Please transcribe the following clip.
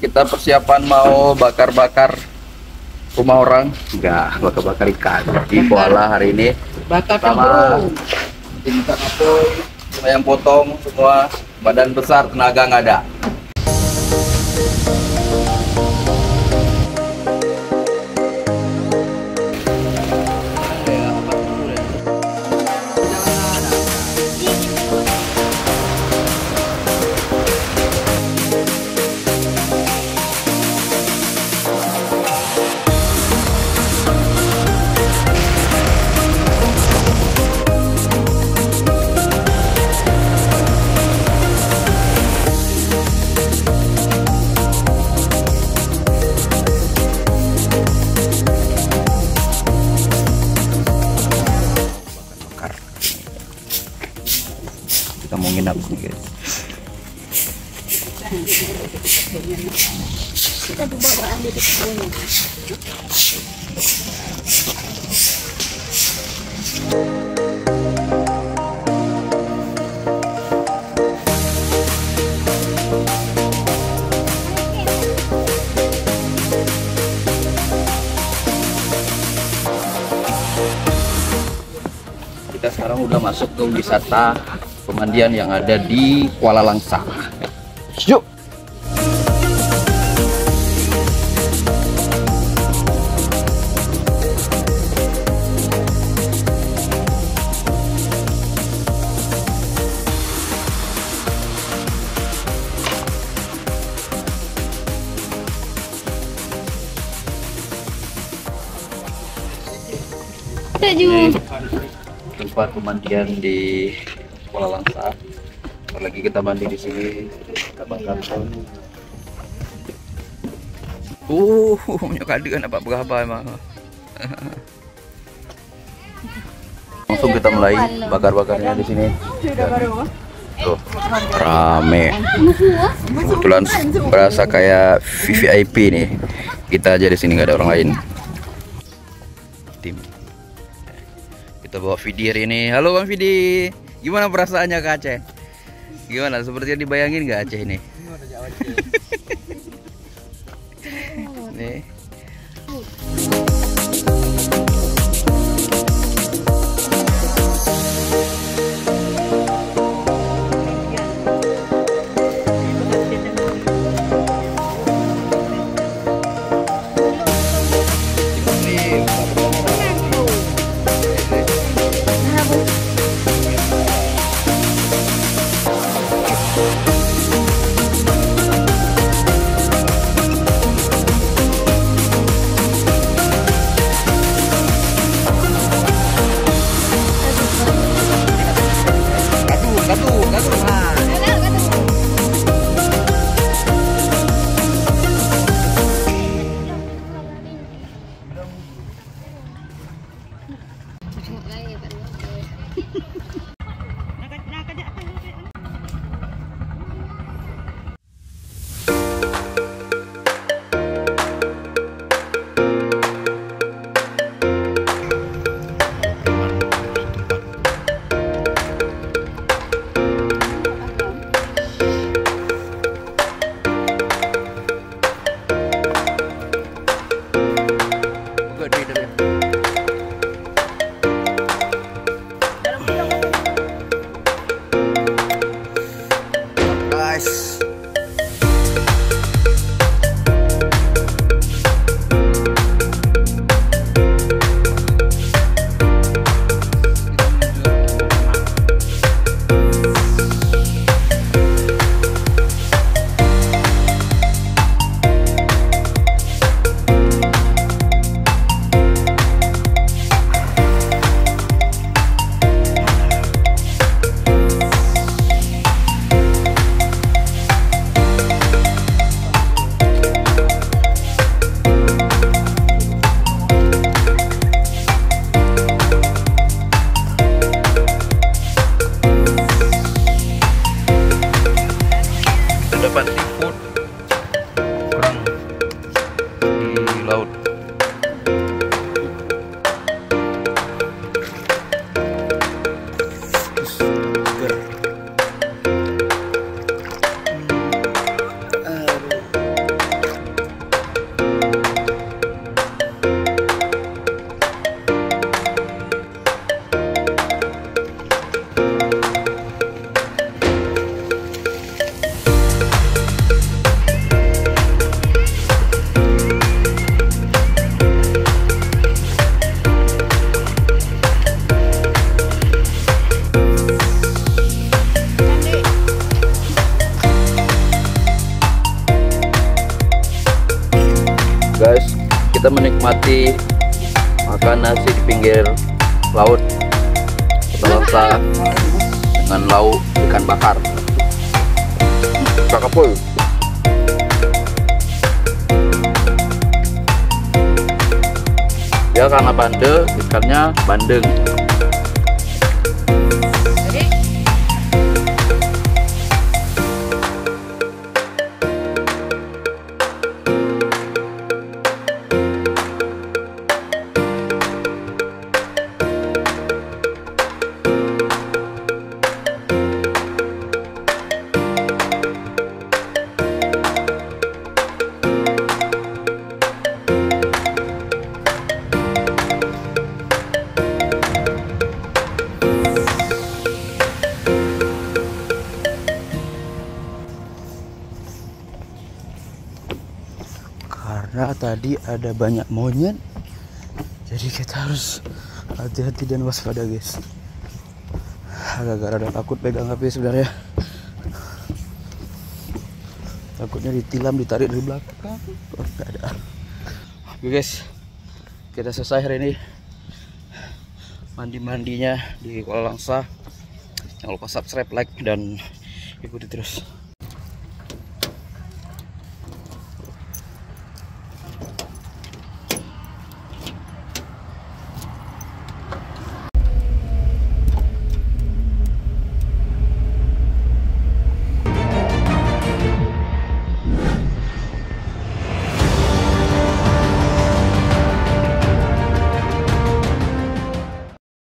kita persiapan mau bakar-bakar rumah orang. Enggak, bakar-bakar ikan di Kuala hari ini. Bakar Sama kambing. ikan apoy, ayam potong semua. Badan besar, tenaga nggak ada. Kita mau nginap nih guys. Kita bawa ambil di kebunnya. Kita sekarang udah masuk ke wisata pemandian yang ada di Kuala Langsa. Yuk. Ini tempat pemandian di Kuala Langsa. Ntar lagi kita mandi di sini. Kita bakar ton. Nyokadikan apa berapa emang. Langsung kita mulai bakar-bakarnya di sini. Tuh, rame. Kebetulan berasa kayak VVIP nih. Kita aja di sini nggak ada orang lain. Tim. Kita bawa Vidi hari ini. Halo Bang Vidi, gimana perasaannya ke Aceh? Gimana? Sepertinya dibayangin nggak Aceh ini? Nih. Guys, kita menikmati makan nasi di pinggir laut Langsa dengan lauk ikan bakar. Kakapul. Ya karena bandeng, ikannya bandeng. Karena tadi ada banyak monyet, jadi kita harus hati-hati dan waspada guys. Agak-agak ada takut pegang HP sebenarnya, takutnya ditilam, ditarik dari belakang. Oh, nggak ada. Oke guys, kita selesai hari ini mandi-mandinya di Kuala Langsa. Jangan lupa subscribe, like, dan ikuti terus.